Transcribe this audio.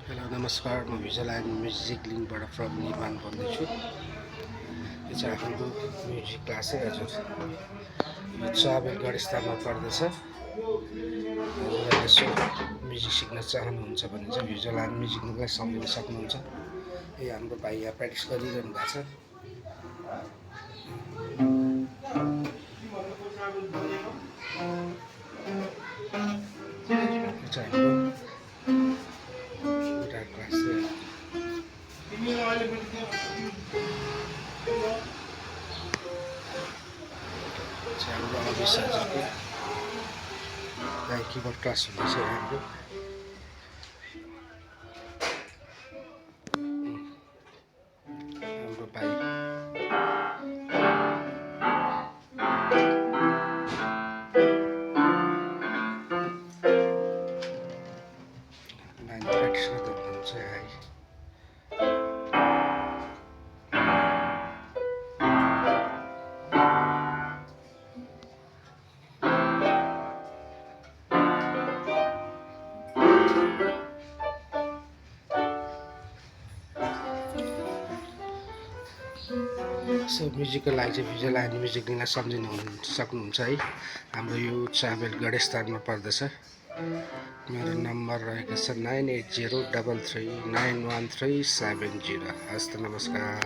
Hello नमस्कार, म visual and music लिङ्कबाट from निर्माण बोल्दैछु। यो चाहिँ हाम्रो म्युजिक क्लास है हजुर। यो चाबेल गढस्थानमा पर्दछ। हजुरहरूले यसो म्युजिक सिक्न चाहनुहुन्छ भने चाहिँ भिजुअल एन्ड म्युजिक लिङ्कलाई सम्झिन सक्नुहुन्छ। यो हाम्रो भाइ यहाँ प्र्याक्टिस गरिरहनु भएको छ। यो चाहिँ हाम्रो गिटार क्लास चाहिँ हाम्रो अभिष हजुरको यहाँ किबोर्ड क्लास हुँदैछ हाम्रो। हाम्रो भाइ नानी प्र्याक्टिस गर्दै हुनुहुन्छ है। सो म्युजिकको लागि चाहिँ भिजुअल एन्ड म्युजिक लिङ्कलाई सम्झिनु सक्नुहुन्छ है। हाम्रो यो चाबेल गढस्थानमा पर्दछ। मेरो नम्बर रहेको छ 9803391370। हस्त नमस्कार।